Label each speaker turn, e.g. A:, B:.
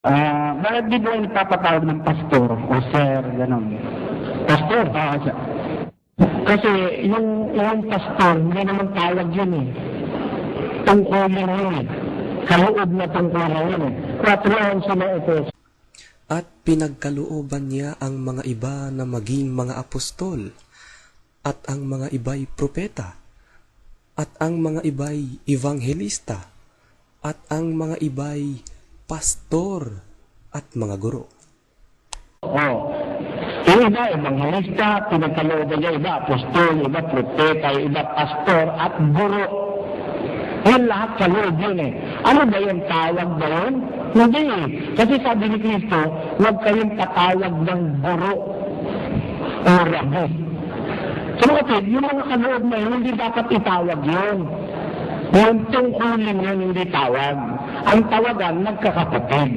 A: Bakit di ba nagpapatawag ng pastor o sir, gano'n? Pastor? Sir. Kasi yung pastor, hindi naman tawag yun eh. Tungkulin yun eh. Kaloob na tungkulin yun eh. 4:11 na ito.
B: At pinagkalooban niya ang mga iba na maging mga apostol, at ang mga iba'y propeta, at ang mga iba'y evangelista, at ang mga iba'y pastor at mga guro.
A: Yung iba, evangelista, pinagkalooban niya, iba apostol, iba propeta, iba pastor, at guro. Yan lahat kaloob yun eh. Ano ba yung tawag ba yun? Hindi eh. Kasi sabi ni Kristo, huwag kayong patawag ng guro o rabo. So kapatid, yung mga kaloob na yun, hindi dapat itawag yun. Yung tungkulin yun, hindi tawag. Ang tawagan, nagkakapatid.